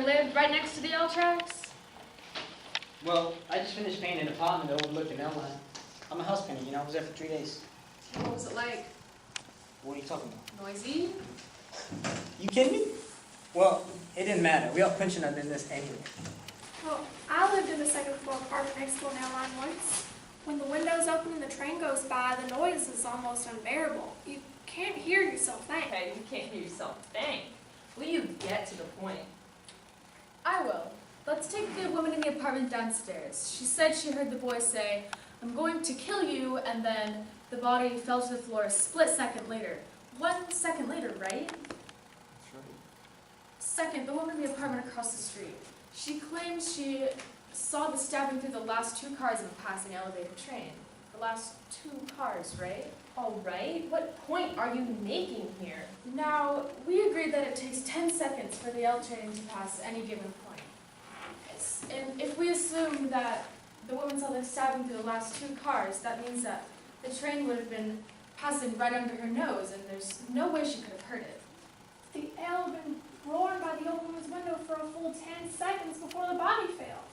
lived right next to the L tracks? Well, I just finished painting an apartment that overlooked an L line. I'm a house painter, you know, I was there for 3 days. What was it like? What are you talking about? Noisy? You kidding me? Well, it didn't matter. We all pensioned in this anyway. Well, I lived in the second floor apartment next to an airline once. When the windows open and the train goes by, the noise is almost unbearable. You can't hear yourself think. Okay, you can't hear yourself think. Will you get to the point? I will. Let's take the woman in the apartment downstairs. She said she heard the boy say, "I'm going to kill you," and then the body fell to the floor a split second later. 1 second later, right? That's right. Second, the woman in the apartment across the street. She claims she saw the stabbing through the last 2 cars of a passing elevated train. The last 2 cars, right? All right, what point are you making here? Now, we agreed that it takes 10 seconds for the L train to pass any given point. And if we assume that the woman saw the stabbing through the last 2 cars, that means that the train would have been passing right under her nose, and there's no way she could have heard it. The L had been roaring by the old woman's window for a full 10 seconds before the body fell.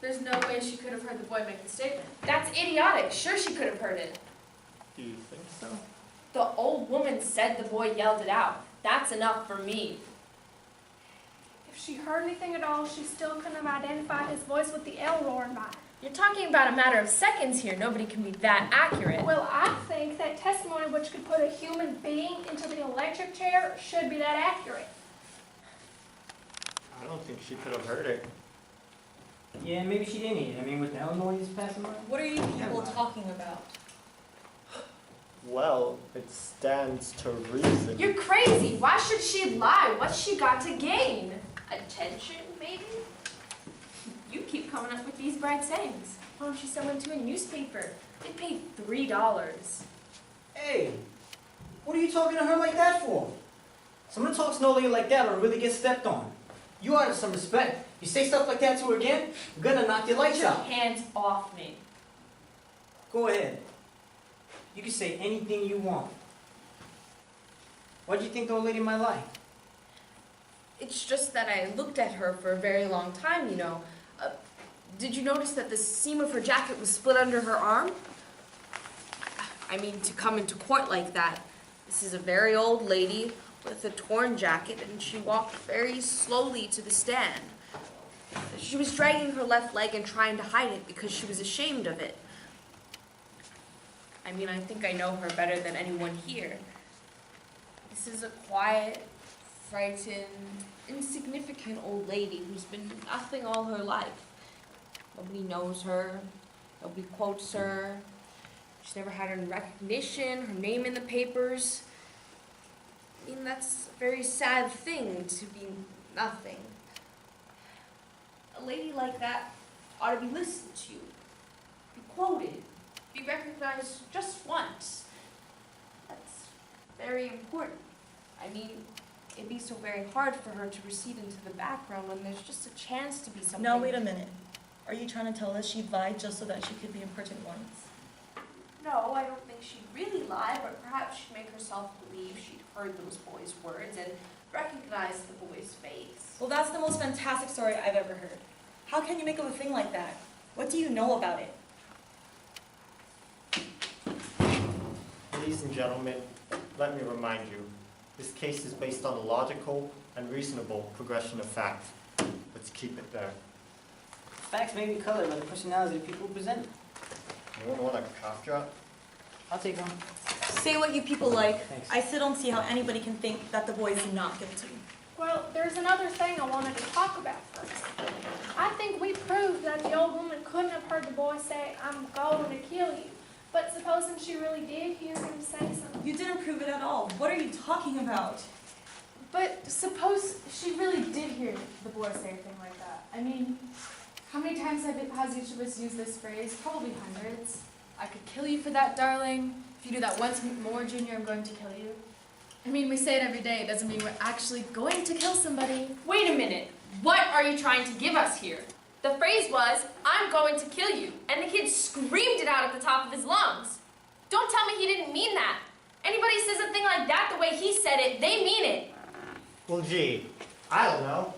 There's no way she could have heard the boy make the statement. That's idiotic. Sure, she could have heard it. Do you think so? The old woman said the boy yelled it out. That's enough for me. If she heard anything at all, she still couldn't have identified his voice with the L roaring by. You're talking about a matter of seconds here. Nobody can be that accurate. Well, I think that testimony which could put a human being into the electric chair should be that accurate. I don't think she could have heard it. Yeah, maybe she didn't eat it. I mean, with the L noise passing by. What are you people talking about? Well, it stands to reason. You're crazy. Why should she lie? What's she got to gain? Attention, maybe? You keep coming up with these bright sayings. Why don't you sell them to a newspaper? They paid $3. Hey, what are you talking to her like that for? Someone talks to an old lady like that or really get stepped on. You ought to have some respect. You say stuff like that to her again, I'm gonna knock your lights Get your out. hands off me. Go ahead. You can say anything you want. What do you think the old lady might like? It's just that I looked at her for a very long time, you know. Did you notice that the seam of her jacket was split under her arm? I mean, to come into court like that. This is a very old lady with a torn jacket, and she walked very slowly to the stand. She was dragging her left leg and trying to hide it because she was ashamed of it. I mean, I think I know her better than anyone here. This is a quiet, frightened, insignificant old lady who's been nothing all her life. Nobody knows her. Nobody quotes her. She's never had any recognition, her name in the papers. I mean, that's a very sad thing to be nothing. A lady like that ought to be listened to, be quoted, be recognized just once. That's very important. I mean, it'd be so very hard for her to recede into the background when there's just a chance to be something. Now, wait a minute. Are you trying to tell us she lied just so that she could be important once? No, I don't think she'd really lie, but perhaps she'd make herself believe she'd heard those boys' words and recognized the boy's face. Well, that's the most fantastic story I've ever heard. How can you make up a thing like that? What do you know about it? Ladies and gentlemen, let me remind you, this case is based on a logical and reasonable progression of fact. Let's keep it there. Facts may be colored by the personality of the people who present them. Anyone want a cough drop? I'll take one. Say what you people like. Thanks. I still don't see how anybody can think that the boy is not guilty. Well, there's another thing I wanted to talk about first. I think we proved that the old woman couldn't have heard the boy say, "I'm going to kill you." But supposing she really did hear him say something. You didn't prove it at all. What are you talking about? But suppose she really did hear the boy say a thing like that. I mean, how many times has each of us used this phrase? Probably hundreds. I could kill you for that, darling. If you do that once more, Junior, I'm going to kill you. I mean, we say it every day. It doesn't mean we're actually going to kill somebody. Wait a minute. What are you trying to give us here? The phrase was, "I'm going to kill you," and the kid screamed it out at the top of his lungs. Don't tell me he didn't mean that. Anybody says a thing like that the way he said it, they mean it. Well, gee, I don't know.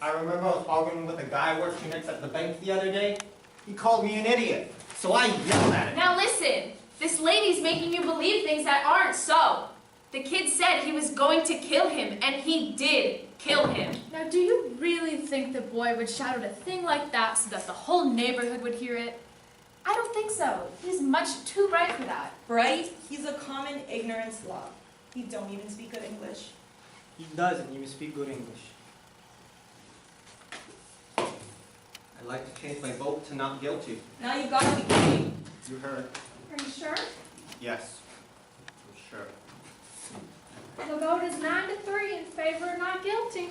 I remember I was arguing with a guy working next at the bank the other day. He called me an idiot, so I yelled at him. Now listen, this lady's making you believe things that aren't so. The kid said he was going to kill him, and he did kill him. Now, do you really think the boy would shout out a thing like that so that the whole neighborhood would hear it? I don't think so. He's much too bright for that. Bright? He's a common ignorance law. He don't even speak good English. He doesn't even speak good English. I'd like to change my vote to not guilty. Now you've got to be kidding. You heard? Are you sure? Yes. For sure. The vote is 9-3 in favor of not guilty.